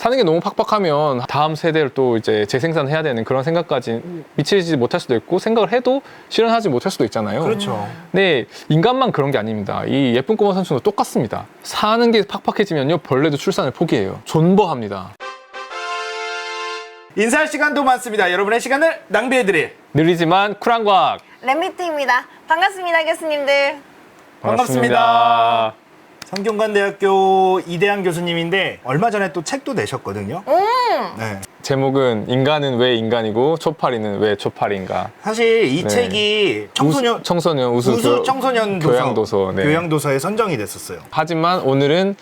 사는 게 너무 팍팍하면 다음 세대를 또 이제 재생산해야 되는 그런 생각까지 미치지 못할 수도 있고 생각을 해도 실현하지 못할 수도 있잖아요. 그렇죠. 근데 인간만 그런 게 아닙니다. 이 예쁜 꼬마 선충도 똑같습니다. 사는 게 팍팍해지면요 벌레도 출산을 포기해요. 존버합니다. 인사할 시간도 많습니다. 여러분의 시간을 낭비해드릴 느리지만 쿨한 과학 랩미트입니다. 반갑습니다, 교수님들. 반갑습니다. 성균관대학교 이대한 교수님인데 얼마 전에 또 책도 내셨거든요. 네. 제목은 인간은 왜 인간이고 초파리는 왜 초파리인가. 사실 이 네. 책이 청소년 우수 청소년 교양도서, 네. 교양도서에 선정이 됐었어요. 하지만 오늘은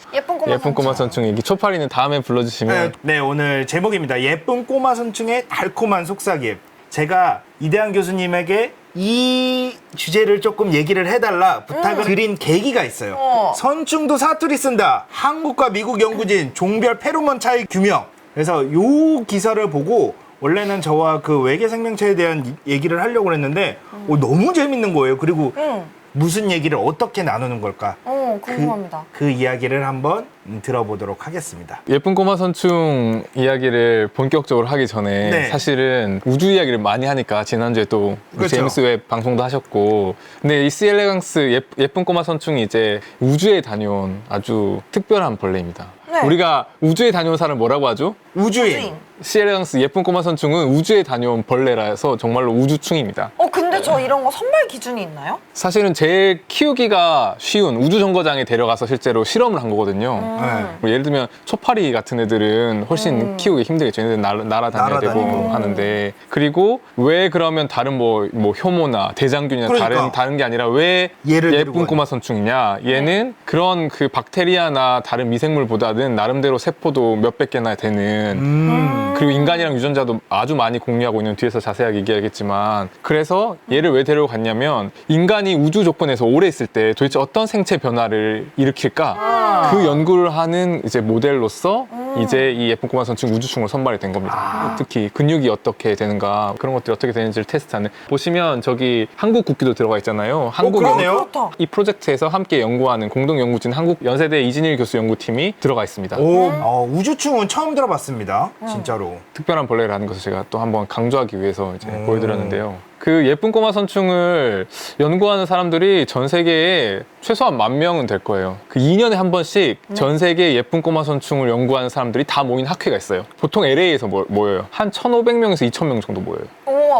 예쁜 꼬마 선충 얘기 초파리는 다음에 불러주시면 네, 오늘 제목입니다. 예쁜 꼬마 선충의 달콤한 속삭임. 제가 이대한 교수님에게 이 주제를 조금 얘기를 해달라 부탁을 드린 계기가 있어요. 선충도 사투리 쓴다. 한국과 미국 연구진 종별 페로몬 차이 규명. 그래서 요 기사를 보고 원래는 저와 그 외계 생명체에 대한 얘기를 하려고 했는데 너무 재밌는 거예요. 그리고 무슨 얘기를 어떻게 나누는 걸까? 궁금합니다. 그 이야기를 한번 들어보도록 하겠습니다. 예쁜 꼬마 선충 이야기를 본격적으로 하기 전에 네. 사실은 우주 이야기를 많이 하니까 지난주에 또 그렇죠. 제임스 웹 방송도 하셨고 근데 이 시엘레강스 예쁜 꼬마 선충이 이제 우주에 다녀온 아주 특별한 벌레입니다. 네. 우리가 우주에 다녀온 사람을 뭐라고 하죠? 우주인. 시엘레강스 예쁜 꼬마 선충은 우주에 다녀온 벌레라서 정말로 우주충입니다. 근데 저 이런 거 선발 기준이 있나요? 사실은 제일 키우기가 쉬운 우주정거장에 데려가서 실제로 실험을 한 거거든요. 네. 뭐 예를 들면 초파리 같은 애들은 훨씬 키우기 힘들겠죠. 얘네들 날아다녀야 되고 날아다니고. 하는데 그리고 왜 그러면 다른 뭐 효모나 대장균이나 그러니까. 다른 게 아니라 왜 얘를 데리고 예쁜 꼬마 선충이냐? 얘는 그런 그 박테리아나 다른 미생물보다는 나름대로 세포도 몇백 개나 되는 그리고 인간이랑 유전자도 아주 많이 공유하고 있는 뒤에서 자세하게 얘기하겠지만 그래서 얘를 왜 데려갔냐면 인간이 우주 조건에서 오래 있을 때 도대체 어떤 생체 변화를 일으킬까 그 연구를 하는 이제 모델로서 이제 이 예쁜 꼬마 선충 우주충으로 선발이 된 겁니다. 특히 근육이 어떻게 되는가 그런 것들이 어떻게 되는지를 테스트하는 보시면 저기 한국 국기도 들어가 있잖아요. 한국 그러네요. 그렇다. 이 프로젝트에서 함께 연구하는 공동 연구진 한국 연세대 이진일 교수 연구팀이 들어가 있습니다. 우주충은 처음 들어봤습니다. 진짜로. 특별한 벌레라는 것을 제가 또 한번 강조하기 위해서 이제 보여드렸는데요. 그 예쁜 꼬마 선충을 연구하는 사람들이 전 세계에 최소한 10,000명은 될 거예요. 그 2년에 한 번씩 전 세계 예쁜 꼬마 선충을 연구하는 사람들이 다 모인 학회가 있어요. 보통 LA에서 모여요. 한 1,500명에서 2,000명 정도 모여요.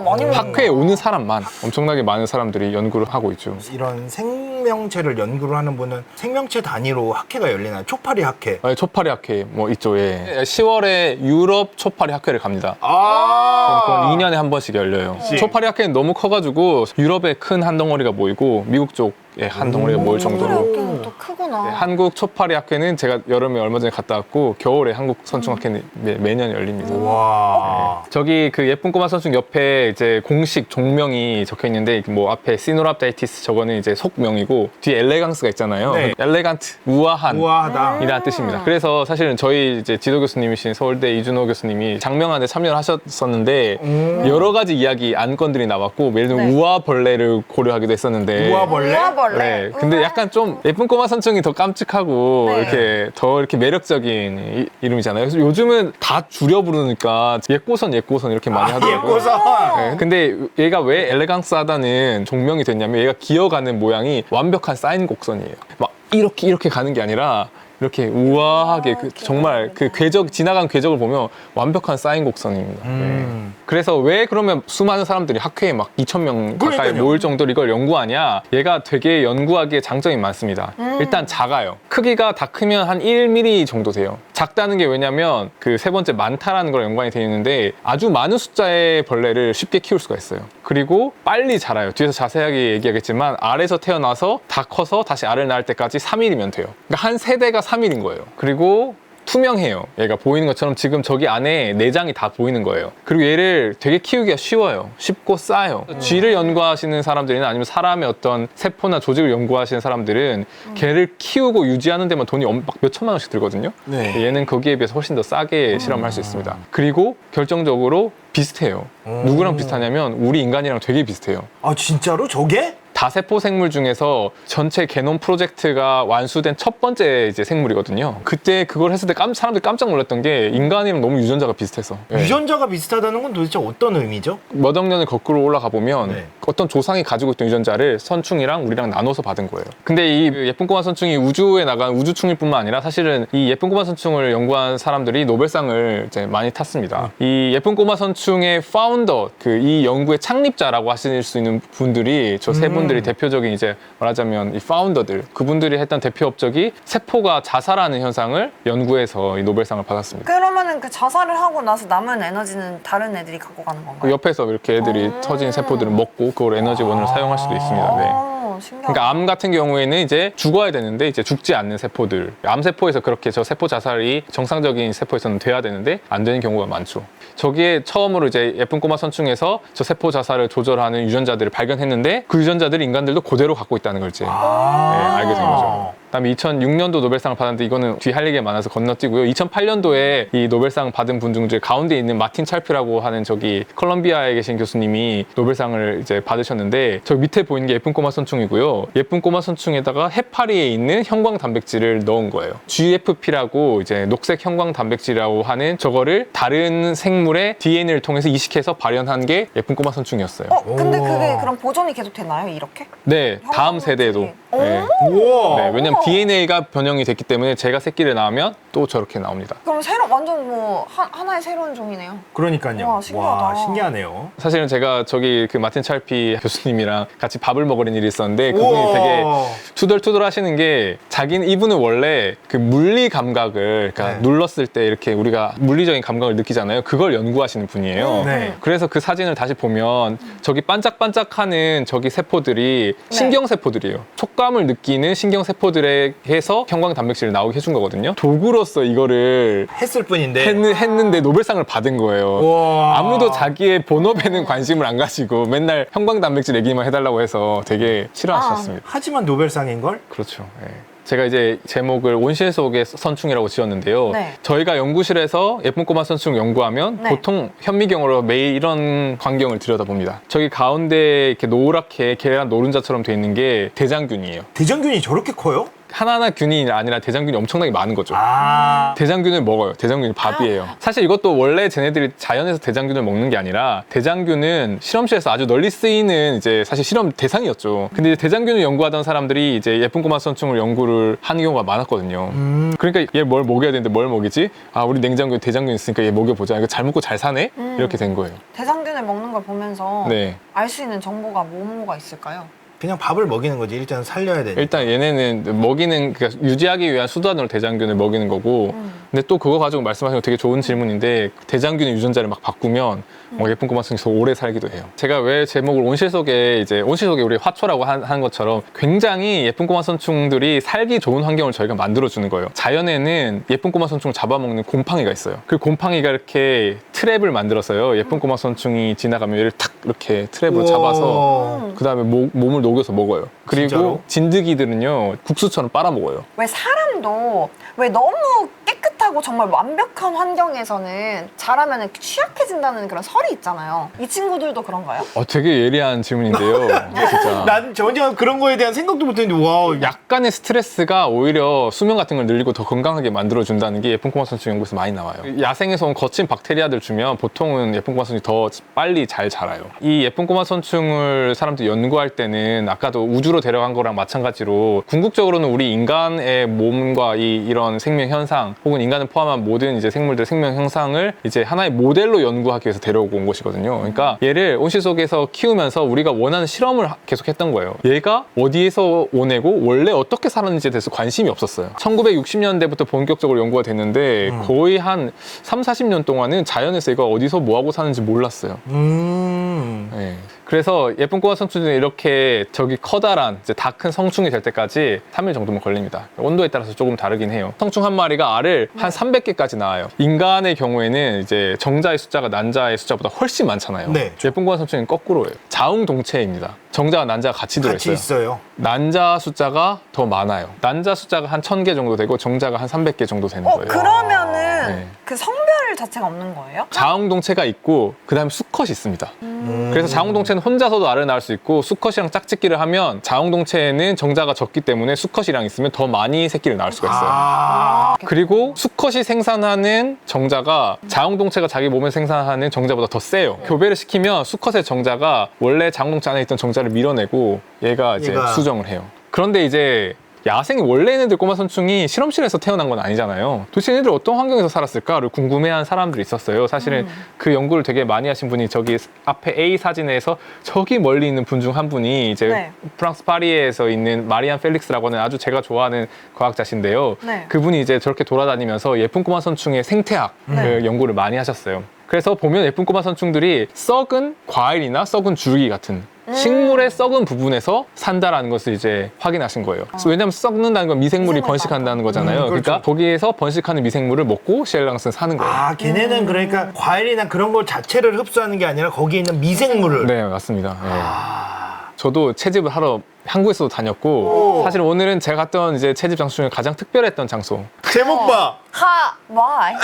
많이 먹는 학회에 오는 사람만 엄청나게 많은 사람들이 연구를 하고 있죠. 이런 생명체를 연구를 하는 분은 생명체 단위로 학회가 열리나요? 초파리 학회. 초파리 학회 뭐 있죠. 예. 10월에 유럽 초파리 학회를 갑니다. 그건 2년에 한 번씩 열려요. 초파리 학회는 너무 커가지고 유럽에 큰 한 덩어리가 모이고 미국 쪽에 한 덩어리가 모일 정도로 학교는 또 크구나. 한국 초파리 학회는 제가 여름에 얼마 전에 갔다 왔고 겨울에 한국 선충 학회는 매년 열립니다. 와. 저기 그 예쁜 꼬마 선충 옆에 이제 공식 종명이 적혀 있는데 뭐 앞에 시노랍다이티스 저거는 이제 속명이고 뒤에 엘레강스가 있잖아요. 네. 엘레간트 우아한 우아하다. 이라는 뜻입니다. 그래서 사실은 저희 이제 지도 교수님이신 서울대 이준호 교수님이 장명안에 참여를 하셨었는데 여러 가지 이야기 안건들이 나왔고 예를 들면 네. 우아벌레를 고려하기도 했었는데 우아벌레? 우아벌레. 네, 근데 약간 좀 예쁜 꼬마 선충이 더 깜찍하고 네. 이렇게 더 이렇게 매력적인 이름이잖아요. 그래서 요즘은 다 줄여 부르니까 예꼬선 이렇게 많이 하더라고요. 예뻐서. 네, 근데 얘가 왜 엘레강스하다는 종명이 됐냐면 얘가 기어가는 모양이 완벽한 사인 곡선이에요. 막 이렇게 가는 게 아니라 이렇게 우아하게 정말 그 지나간 궤적을 보면 완벽한 사인 곡선입니다. 네. 그래서 왜 그러면 수많은 사람들이 학회에 막 2,000명 가까이 그러니까요. 모일 정도로 이걸 연구하냐? 얘가 되게 연구하기에 장점이 많습니다. 일단 작아요. 크기가 다 크면 한 1mm 정도 돼요. 작다는 게 왜냐면 그 세 번째 많다라는 걸 연관이 되어 있는데 아주 많은 숫자의 벌레를 쉽게 키울 수가 있어요. 그리고 빨리 자라요. 뒤에서 자세하게 얘기하겠지만 알에서 태어나서 다 커서 다시 알을 낳을 때까지 3일이면 돼요. 그러니까 한 세대가 3일인 거예요. 그리고 투명해요. 얘가 보이는 것처럼 지금 저기 안에 내장이 다 보이는 거예요. 그리고 얘를 되게 키우기가 쉬워요. 쉽고 싸요. 쥐를 연구하시는 사람들이나 아니면 사람의 어떤 세포나 조직을 연구하시는 사람들은 걔를 키우고 유지하는 데만 돈이 막 몇천만 원씩 들거든요. 네. 얘는 거기에 비해서 훨씬 더 싸게 실험을 할 수 있습니다. 그리고 결정적으로 비슷해요. 누구랑 비슷하냐면 우리 인간이랑 되게 비슷해요. 아 진짜로? 저게? 다세포 생물 중에서 전체 게놈 프로젝트가 완수된 첫 번째 이제 생물이거든요. 그때 그걸 했을 때 사람들이 깜짝 놀랐던 게 인간이랑 너무 유전자가 비슷해서. 예. 유전자가 비슷하다는 건 도대체 어떤 의미죠? 몇 억 년을 거꾸로 올라가 보면 네. 어떤 조상이 가지고 있던 유전자를 선충이랑 우리랑 나눠서 받은 거예요. 근데 이 예쁜 꼬마 선충이 우주에 나간 우주충일뿐만 아니라 사실은 이 예쁜 꼬마 선충을 연구한 사람들이 노벨상을 이제 많이 탔습니다. 이 예쁜 꼬마 선충의 파운더, 이 연구의 창립자라고 하실 수 있는 분들이 저 세 분들이 대표적인 이제 말하자면 이 파운더들, 그분들이 했던 대표 업적이 세포가 자살하는 현상을 연구해서 이 노벨상을 받았습니다. 그러면은 그 자살을 하고 나서 남은 에너지는 다른 애들이 갖고 가는 그 건가요? 옆에서 이렇게 애들이 터진 세포들을 먹고 그걸 에너지원으로 사용할 수도 있습니다. 네. 신기하다. 그러니까 암 같은 경우에는 이제 죽어야 되는데 이제 죽지 않는 세포들, 암세포에서 그렇게 저 세포 자살이 정상적인 세포에서는 돼야 되는데 안 되는 경우가 많죠. 저기에 처음으로 이제 예쁜 꼬마 선충에서 저 세포 자살을 조절하는 유전자들을 발견했는데 그 유전자들을 인간들도 그대로 갖고 있다는 걸 이제 알게 된 거죠. 그다음에 2006년도 노벨상을 받았는데 이거는 뒤 할 얘기가 많아서 건너뛰고요. 2008년도에 이 노벨상 받은 분 중 가운데 있는 마틴 찰피라고 하는 저기 콜롬비아에 계신 교수님이 노벨상을 이제 받으셨는데 저 밑에 보이는 게 예쁜 꼬마 선충이고요. 예쁜 꼬마 선충에다가 해파리에 있는 형광 단백질을 넣은 거예요. GFP라고 이제 녹색 형광 단백질이라고 하는 저거를 다른 생물의 DNA를 통해서 이식해서 발현한 게 예쁜 꼬마 선충이었어요. 근데 오. 그게 그럼 보존이 계속 되나요? 이렇게? 네, 다음 세대에도. 네. 우와. 네, 왜냐면 DNA가 변형이 됐기 때문에 제가 새끼를 낳으면 또 저렇게 나옵니다. 그럼 완전 뭐 하나의 새로운 종이네요. 그러니까요. 와, 신기하다. 신기하네요. 사실은 제가 저기 그 마틴 찰피 교수님이랑 같이 밥을 먹으려는 일이 있었는데 그분이 우와. 되게 투덜투덜 하시는 게 이분은 원래 그 물리 감각을 그러니까 네. 눌렀을 때 이렇게 우리가 물리적인 감각을 느끼잖아요. 그걸 연구하시는 분이에요. 네. 그래서 그 사진을 다시 보면 저기 반짝반짝하는 저기 세포들이 네. 신경세포들이에요. 촉감을 느끼는 신경세포들에 해서 형광 단백질을 나오게 해준 거거든요. 도구로서 이거를 했을 뿐인데. 했는데 노벨상을 받은 거예요. 우와. 아무도 자기의 본업에는 관심을 안 가지고 맨날 형광 단백질 얘기만 해달라고 해서 되게 싫어하셨습니다. 하지만 노벨상인 걸? 그렇죠. 예. 제가 이제 제목을 온실 속의 선충이라고 지었는데요. 네. 저희가 연구실에서 예쁜 꼬마 선충 연구하면 네. 보통 현미경으로 매일 이런 광경을 들여다봅니다. 저기 가운데 이렇게 노랗게 계란 노른자처럼 돼 있는 게 대장균이에요. 대장균이 저렇게 커요? 하나하나 균이 아니라 대장균이 엄청나게 많은 거죠. 대장균을 먹어요. 대장균이 밥이에요. 사실 이것도 원래 쟤네들이 자연에서 대장균을 먹는 게 아니라 대장균은 실험실에서 아주 널리 쓰이는 이제 사실 실험 대상이었죠. 근데 이제 대장균을 연구하던 사람들이 이제 예쁜 꼬마 선충을 연구를 하는 경우가 많았거든요. 그러니까 얘 뭘 먹여야 되는데 뭘 먹이지? 아, 우리 냉장고에 대장균 있으니까 얘 먹여보자. 이거 잘 먹고 잘 사네? 이렇게 된 거예요. 대장균을 먹는 걸 보면서 네. 알 수 있는 정보가 뭐가 있을까요? 그냥 밥을 먹이는 거지. 일단 살려야 되니까. 일단 얘네는 먹이는 그러니까 유지하기 위한 수단으로 대장균을 먹이는 거고 근데 또 그거 가지고 말씀하신 거 되게 좋은 질문인데 대장균의 유전자를 막 바꾸면 예쁜 꼬마 선충이 더 오래 살기도 해요. 제가 왜 제목을 온실 속에 우리 화초라고 하는 것처럼 굉장히 예쁜 꼬마 선충들이 살기 좋은 환경을 저희가 만들어주는 거예요. 자연에는 예쁜 꼬마 선충을 잡아먹는 곰팡이가 있어요. 그 곰팡이가 이렇게 트랩을 만들었어요. 예쁜 꼬마 선충이 지나가면 얘를 탁 이렇게 트랩으로 우와. 잡아서 그 다음에 몸을 녹여서 먹어요. 그리고 진짜로? 진드기들은요 국수처럼 빨아먹어요. 왜 사람도 왜 너무 깨끗하고 정말 완벽한 환경에서는 자라면 취약해진다는 그런 설이 있잖아요. 이 친구들도 그런가요? 되게 예리한 질문인데요. 진짜. 난 전혀 그런 거에 대한 생각도 못했는데 와. 약간의 스트레스가 오히려 수명 같은 걸 늘리고 더 건강하게 만들어준다는 게 예쁜 꼬마 선충 연구에서 많이 나와요. 야생에서 온 거친 박테리아들 주면 보통은 예쁜 꼬마 선충이 더 빨리 잘 자라요. 이 예쁜 꼬마 선충을 사람들이 연구할 때는 아까도 우주로 데려간 거랑 마찬가지로 궁극적으로는 우리 인간의 몸과 이런 생명 현상 혹은 인간을 포함한 모든 이제 생물들의 생명 현상을 이제 하나의 모델로 연구하기 위해서 데려오고 온 것이거든요. 그러니까 얘를 온실 속에서 키우면서 우리가 원하는 실험을 계속 했던 거예요. 얘가 어디에서 오내고 원래 어떻게 살았는지에 대해서 관심이 없었어요. 1960년대부터 본격적으로 연구가 됐는데 거의 한 3, 40년 동안은 자연에서 얘가 어디서 뭐하고 사는지 몰랐어요. 네. 그래서 예쁜 꼬마 선충들은 이렇게 저기 커다란 이제 다 큰 성충이 될 때까지 3일 정도면 걸립니다. 온도에 따라서 조금 다르긴 해요. 성충 한 마리가 알을 한 300개까지 낳아요. 인간의 경우에는 이제 정자의 숫자가 난자의 숫자보다 훨씬 많잖아요. 네. 예쁜 꼬마 선충은 거꾸로예요. 자웅동체입니다. 정자와 난자가 같이 같이 들어있어요. 있어요. 난자 숫자가 더 많아요. 난자 숫자가 한 1000개 정도 되고 정자가 한 300개 정도 되는 거예요. 그러면은 네. 그 성별 자체가 없는 거예요? 자웅동체가 있고 그다음에 수컷이 있습니다. 그래서 자웅동체는 혼자서도 알을 낳을 수 있고 수컷이랑 짝짓기를 하면 자웅동체에는 정자가 적기 때문에 수컷이랑 있으면 더 많이 새끼를 낳을 수가 있어요. 아, 그리고 수컷이 생산하는 정자가 자웅동체가 자기 몸에 생산하는 정자보다 더 세요. 교배를 시키면 수컷의 정자가 원래 자웅동체 안에 있던 정자를 밀어내고 얘가 이제 얘가. 수정을 해요. 그런데 이제 야생이 원래 얘네들 꼬마선충이 실험실에서 태어난 건 아니잖아요. 도대체 얘네들 어떤 환경에서 살았을까를 궁금해한 사람들이 있었어요. 사실은 그 연구를 되게 많이 하신 분이 저기 앞에 A 사진에서 저기 멀리 있는 분 중 한 분이 이제 네. 프랑스 파리에서 있는 마리안 펠릭스라고 하는 아주 제가 좋아하는 과학자신데요. 네. 그분이 이제 저렇게 돌아다니면서 예쁜 꼬마선충의 생태학 네. 연구를 많이 하셨어요. 그래서 보면 예쁜 꼬마선충들이 썩은 과일이나 썩은 줄기 같은 식물의 썩은 부분에서 산다라는 것을 이제 확인하신 거예요. 왜냐하면 썩는다는 건 미생물이 미생물이 번식한다는 거잖아요. 그렇죠. 그러니까 거기에서 번식하는 미생물을 먹고 시엘랑스는 사는 거예요. 아, 걔네는 그러니까 과일이나 그런 걸 자체를 흡수하는 게 아니라 거기에 있는 미생물을. 네, 맞습니다. 네. 아, 저도 채집을 하러 한국에서도 다녔고 오. 사실 오늘은 제가 갔던 이제 채집 장소 중에 가장 특별했던 장소. 제목 봐. 하와이.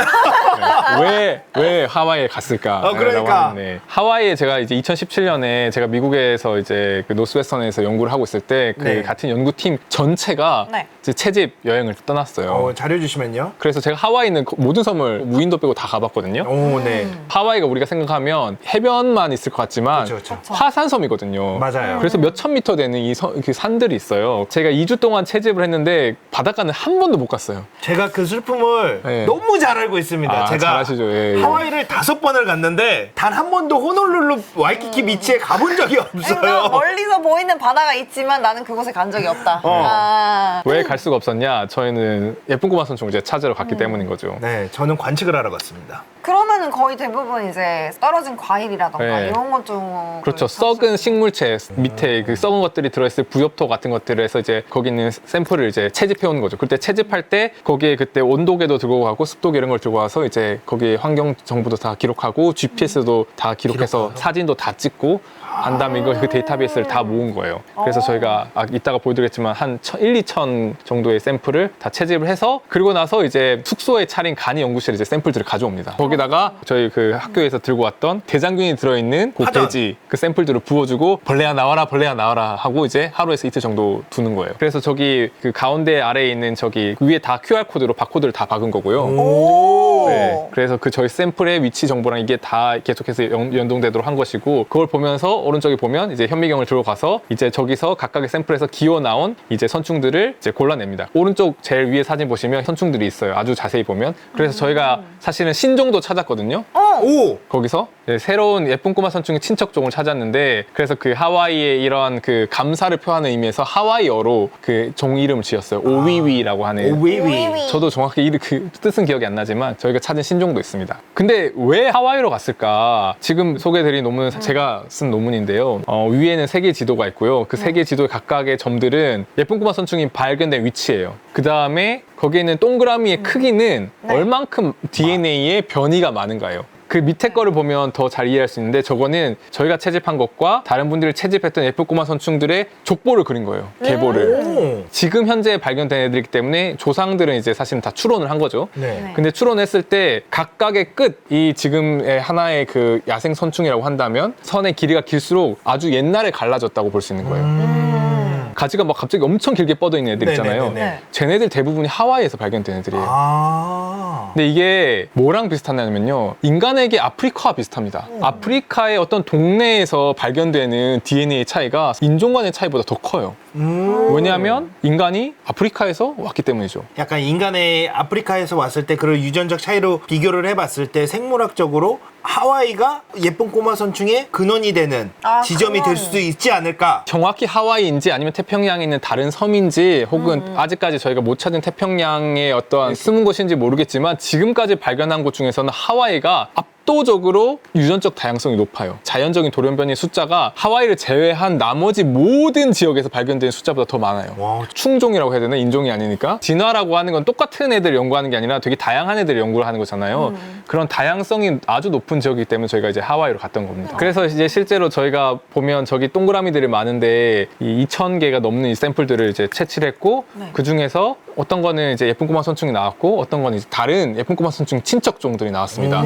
왜 하와이에 갔을까? 그러니까. 하와이에 제가 이제 2017년에 제가 미국에서 이제 그 노스웨스턴에서 연구를 하고 있을 때 그 네. 같은 연구팀 전체가 네. 이제 채집 여행을 떠났어요. 자료 주시면요. 그래서 제가 하와이는 모든 섬을 무인도 빼고 다 가봤거든요. 오, 네. 하와이가 우리가 생각하면 해변만 있을 것 같지만 그렇죠, 그렇죠. 화산섬이거든요. 맞아요. 그래서 몇천 미터 되는 그 산들이 있어요. 제가 2주 동안 채집을 했는데 바닷가는 한 번도 못 갔어요. 제가 그 슬픔을 네. 너무 잘 알고 있습니다. 아, 제가 잘하시죠. 예, 예. 하와이를 5번을 갔는데 단 한 번도 호놀룰루 와이키키 비치에 가본 적이 그러니까 없어요. 멀리서 보이는 바다가 있지만 나는 그곳에 간 적이 없다. 아. 왜 갈 수가 없었냐? 저희는 예쁜 꼬마 선충 이제 찾으러 갔기 때문인 거죠. 네, 저는 관측을 하러 갔습니다. 그러면은 거의 대부분 이제 떨어진 과일이라던가 네. 이런 것 좀. 그렇죠. 썩은 식물체 밑에 그 썩은 것들이 들어있을 부엽토 같은 것들에서 이제 거기 있는 샘플을 이제 채집해 오는 거죠. 그때 채집할 때 거기에 그때 온도계도 들고 가고 습도계 이런 걸 들고 와서 이제 거기에 환경 정보도 다 기록하고 GPS도 다 기록해서 기록하고. 사진도 다 찍고 한 다음에 이거 그 데이터베이스를 다 모은 거예요. 그래서 저희가 이따가 보여드리겠지만 한 1, 2천 정도의 샘플을 다 채집을 해서 그리고 나서 이제 숙소에 차린 간이 연구실에 이제 샘플들을 가져옵니다. 거기다가 저희 그 학교에서 들고 왔던 대장균이 들어있는 그 파전. 배지 그 샘플들을 부어주고 벌레야 나와라 벌레야 나와라 하고 이제 하루에서 이틀 정도 두는 거예요. 그래서 저기 그 가운데 아래에 있는 저기 위에 다 QR코드로 바코드를 다 박은 거고요. 오. 네, 그래서 그 저희 샘플의 위치 정보랑 이게 다 계속해서 연동되도록 한 것이고 그걸 보면서 오른쪽에 보면 이제 현미경을 들고 가서 이제 저기서 각각의 샘플에서 기어 나온 이제 선충들을 이제 골라냅니다. 오른쪽 제일 위에 사진 보시면 선충들이 있어요. 아주 자세히 보면. 그래서 저희가 사실은 신종도 찾았거든요. 오! 거기서 이제 새로운 예쁜 꼬마 선충의 친척종을 찾았는데 그래서 그 하와이의 이런 그 감사를 표하는 의미에서 하와이어로 그 종 이름을 지었어요. 오위위라고 하는. 오위위. 저도 정확히 그 뜻은 기억이 안 나지만 저희가 찾은 신종도 있습니다. 근데 왜 하와이로 갔을까? 지금 소개해드린 논문은 제가 쓴 논문인데요. 위에는 세계 지도가 있고요. 그 세계 지도의 각각의 점들은 예쁜 꼬마 선충이 발견된 위치예요. 그 다음에 거기에 있는 동그라미의 크기는 네. 얼만큼 DNA에 변이가 많은가요? 그 밑에 거를 보면 더 잘 이해할 수 있는데 저거는 저희가 채집한 것과 다른 분들이 채집했던 예쁜 꼬마 선충들의 족보를 그린 거예요. 계보를. 오. 지금 현재 발견된 애들이기 때문에 조상들은 이제 사실은 다 추론을 한 거죠. 네. 근데 추론했을 때 각각의 끝, 이 지금의 하나의 그 야생 선충이라고 한다면 선의 길이가 길수록 아주 옛날에 갈라졌다고 볼 수 있는 거예요. 가지가 막 갑자기 엄청 길게 뻗어 있는 애들 있잖아요. 네네네네. 네. 쟤네들 대부분이 하와이에서 발견된 애들이에요. 아. 근데 이게 뭐랑 비슷하냐면요. 인간에게 아프리카와 비슷합니다. 아프리카의 어떤 동네에서 발견되는 DNA 차이가 인종 간의 차이보다 더 커요. 왜냐하면 인간이 아프리카에서 왔기 때문이죠. 약간 인간의 아프리카에서 왔을 때 그런 유전적 차이로 비교를 해봤을 때 생물학적으로 하와이가 예쁜 꼬마 선충의 근원이 되는 지점이 될 수도 있지 않을까. 정확히 하와이인지 아니면 태평양에 있는 다른 섬인지 혹은 아직까지 저희가 못 찾은 태평양의 어떠한 숨은 곳인지 모르겠지만 지금까지 발견한 곳 중에서는 하와이가 압도적으로 유전적 다양성이 높아요. 자연적인 돌연변이의 숫자가 하와이를 제외한 나머지 모든 지역에서 발견된 숫자보다 더 많아요. 와. 충종이라고 해야 되나? 인종이 아니니까. 진화라고 하는 건 똑같은 애들을 연구하는 게 아니라 되게 다양한 애들을 연구를 하는 거잖아요. 그런 다양성이 아주 높은 지역이기 때문에 저희가 이제 하와이로 갔던 겁니다. 그래서 이제 실제로 저희가 보면 저기 동그라미들이 많은데 이 2,000개가 넘는 이 샘플들을 이제 채취를 했고 그 중에서 어떤 거는 이제 예쁜 꼬마 선충이 나왔고 어떤 거는 이제 다른 예쁜 꼬마 선충 친척 종들이 나왔습니다.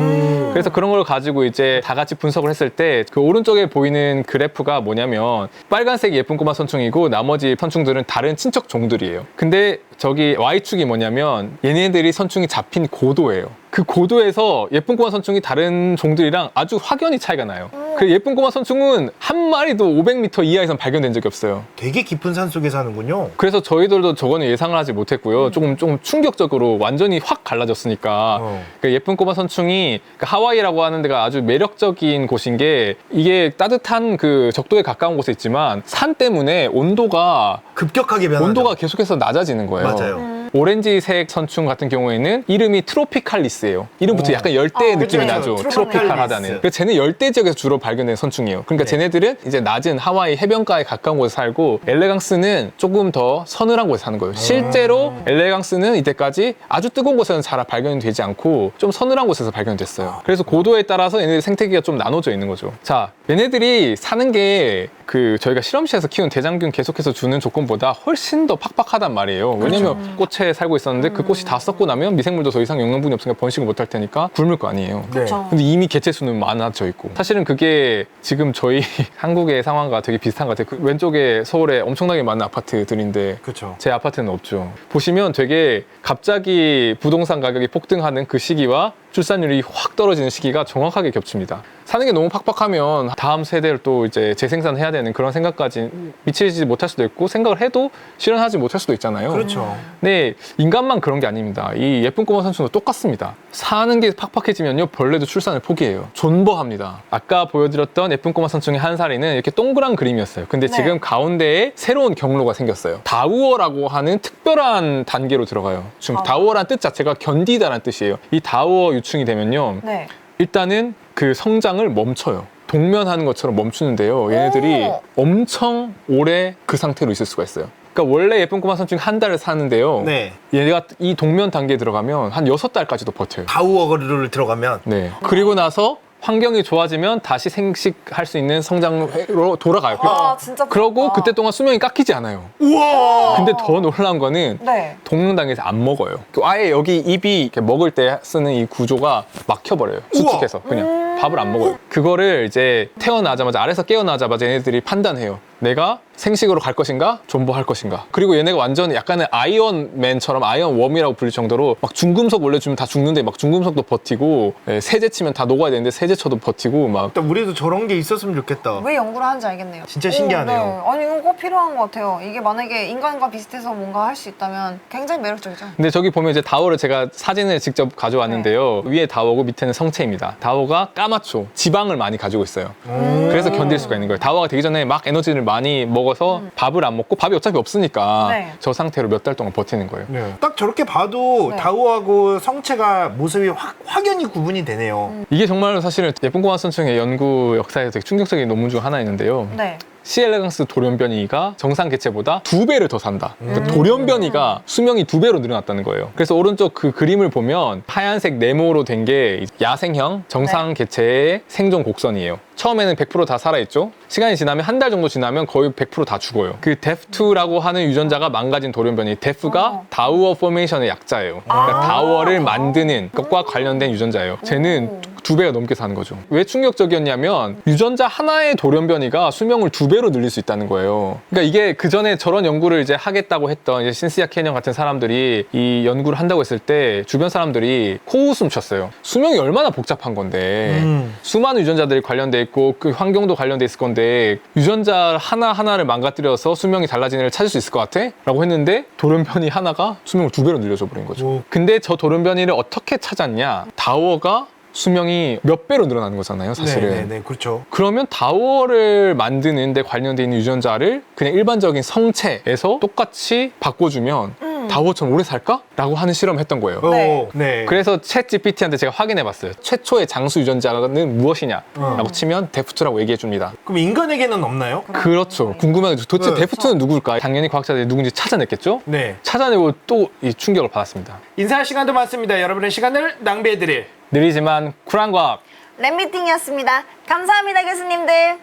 그래서 그런 걸 가지고 이제 다 같이 분석을 했을 때 그 오른쪽에 보이는 그래프가 뭐냐면 빨간색이 예쁜 꼬마 선충이고 나머지 선충들은 다른 친척 종들이에요. 근데 저기 Y축이 뭐냐면 얘네들이 선충이 잡힌 고도예요. 그 고도에서 예쁜 꼬마 선충이 다른 종들이랑 아주 확연히 차이가 나요. 그 예쁜 꼬마 선충은 한 마리도 500m 이하에선 발견된 적이 없어요. 되게 깊은 산 속에 사는군요. 그래서 저희들도 저거는 예상을 하지 못했고요. 조금 충격적으로 완전히 확 갈라졌으니까 그 예쁜 꼬마 선충이 그 하와이라고 하는 데가 아주 매력적인 곳인 게 이게 따뜻한 그 적도에 가까운 곳에 있지만 산 때문에 온도가 급격하게 변하죠. 온도가 계속해서 낮아지는 거예요. 맞아요. 오렌지색 선충 같은 경우에는 이름이 트로피칼리스예요. 이름부터 약간 열대 느낌이 그렇죠. 나죠. 트로피칼리스. 트로피칼하다는. 그래서 쟤는 열대 지역에서 주로 발견된 선충이에요. 그러니까 네. 쟤네들은 이제 낮은 하와이 해변가에 가까운 곳에 살고 엘레강스는 조금 더 서늘한 곳에 사는 거예요. 실제로 엘레강스는 이때까지 아주 뜨거운 곳에는 잘 발견되지 않고 좀 서늘한 곳에서 발견됐어요. 그래서 고도에 따라서 얘네들 생태계가 좀 나눠져 있는 거죠. 자, 얘네들이 사는 게 그 저희가 실험실에서 키운 대장균 계속해서 주는 조건보다 훨씬 더 팍팍하단 말이에요. 왜냐면 꽃에 살고 있었는데 그 꽃이 다 썩고 나면 미생물도 더 이상 영양분이 없으니까 번식을 못 할 테니까 굶을 거 아니에요. 그렇죠. 근데 이미 개체 수는 많아져 있고 사실은 그게 지금 저희 한국의 상황과 되게 비슷한 것 같아요. 그 왼쪽에 서울에 엄청나게 많은 아파트들인데 그렇죠. 제 아파트는 없죠. 보시면 되게 갑자기 부동산 가격이 폭등하는 그 시기와 출산율이 확 떨어지는 시기가 정확하게 겹칩니다. 사는 게 너무 팍팍하면 다음 세대를 또 이제 재생산해야 되는 그런 생각까지 미치지 못할 수도 있고 생각을 해도 실현하지 못할 수도 있잖아요. 그렇죠. 근데 인간만 그런 게 아닙니다. 이 예쁜 꼬마 선수도 똑같습니다. 사는 게 팍팍해지면요 벌레도 출산을 포기해요. 존버합니다. 아까 보여드렸던 예쁜 꼬마 선충의 한 사리는 이렇게 동그란 그림이었어요. 근데 네. 지금 가운데에 새로운 경로가 생겼어요. 다우어라고 하는 특별한 단계로 들어가요. 지금 다우어란 뜻 자체가 견디다라는 뜻이에요. 이 다우어 유충이 되면요 네. 일단은 그 성장을 멈춰요. 동면하는 것처럼 멈추는데요. 얘네들이 오. 엄청 오래 그 상태로 있을 수가 있어요. 그러니까 원래 예쁜 꼬마 선충이 한 달을 사는데요. 네. 얘가 이 동면 단계에 들어가면 한 6달까지도 버텨요. 다우어를 들어가면 네. 그리고 나서 환경이 좋아지면 다시 생식할 수 있는 성장으로 돌아가요. 아, 진짜 그러고 부럽다. 그때 동안 수명이 깎이지 않아요. 우와. 근데 더 놀라운 거는 네. 동면 단계에서 안 먹어요. 아예 여기 입이 이렇게 먹을 때 쓰는 이 구조가 막혀버려요. 수축해서 그냥 밥을 안 먹어요. 그거를 이제 태어나자마자 알에서 깨어나자마자 얘네들이 판단해요. 내가 생식으로 갈 것인가 존버할 것인가. 그리고 얘네가 완전 약간의 아이언맨처럼 아이언웜이라고 불릴 정도로 막 중금속 올려주면 다 죽는데 막 중금속도 버티고 세제 치면 다 녹아야 되는데 세제 쳐도 버티고 막 일단 우리도 저런 게 있었으면 좋겠다. 왜 연구를 하는지 알겠네요. 진짜 신기하네요. 네. 아니 이건 꼭 필요한 것 같아요. 이게 만약에 인간과 비슷해서 뭔가 할 수 있다면 굉장히 매력적이죠. 근데 저기 보면 이제 다오를 제가 사진을 직접 가져왔는데요. 위에 다오고 밑에는 성체입니다. 다오가 까맣죠. 지방을 많이 가지고 있어요. 그래서 견딜 수가 있는 거예요. 다오가 되기 전에 막 에너지를 많이 먹어서 밥을 안 먹고 밥이 어차피 없으니까 네. 저 상태로 몇 달 동안 버티는 거예요. 네. 딱 저렇게 봐도 네. 다우하고 성체가 모습이 확연히 구분이 되네요. 이게 정말 사실은 예쁜 꼬마 선충의 연구 역사에서 되게 충격적인 논문 중 하나 있는데요. 네. C. 엘레강스 돌연변이가 정상 개체보다 2배를 더 산다. 그러니까 돌연변이가 수명이 2배로 늘어났다는 거예요. 그래서 오른쪽 그 그림을 보면 하얀색 네모로 된 게 야생형 정상 개체의 생존 곡선이에요. 처음에는 100% 다 살아있죠. 시간이 지나면 한 달 정도 지나면 거의 100% 다 죽어요. 그 데프2라고 하는 유전자가 망가진 돌연변이. 데프가 다우어 포메이션의 약자예요. 그러니까 다우어를 만드는 것과 관련된 유전자예요. 쟤는 2배가 넘게 사는 거죠. 왜 충격적이었냐면 유전자 하나의 돌연변이가 수명을 2배로 늘릴 수 있다는 거예요. 그러니까 이게 그 전에 저런 연구를 이제 하겠다고 했던 이제 신시아 캐년 같은 사람들이 이 연구를 한다고 했을 때 주변 사람들이 코웃음 쳤어요. 수명이 얼마나 복잡한 건데 수많은 유전자들이 관련돼 있고 그 환경도 관련돼 있을 건데 유전자 하나하나를 망가뜨려서 수명이 달라지는 애를 찾을 수 있을 것 같아? 라고 했는데 돌연변이 하나가 수명을 2배로 늘려줘 버린 거죠. 오. 근데 저 돌연변이를 어떻게 찾았냐? 다우어가 수명이 몇 배로 늘어나는 거잖아요, 사실은. 네, 그렇죠. 그러면 다우어를 만드는 데 관련돼 있는 유전자를 그냥 일반적인 성체에서 똑같이 바꿔주면 다우어처럼 오래 살까? 라고 하는 실험을 했던 거예요. 네. 네. 그래서 챗 GPT한테 제가 확인해 봤어요. 최초의 장수 유전자는 무엇이냐? 라고 치면 데프트라고 얘기해 줍니다. 그럼 인간에게는 없나요? 그렇죠. 궁금하죠. 도대체 네. 데프트는 누굴까? 당연히 과학자들이 누군지 찾아냈겠죠? 네. 찾아내고 또 이 충격을 받았습니다. 인사할 시간도 많습니다. 여러분의 시간을 낭비해드릴 느리지만 쿨한 과학. 랩미팅이었습니다. 감사합니다, 교수님들.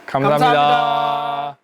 감사합니다. 감사합니다.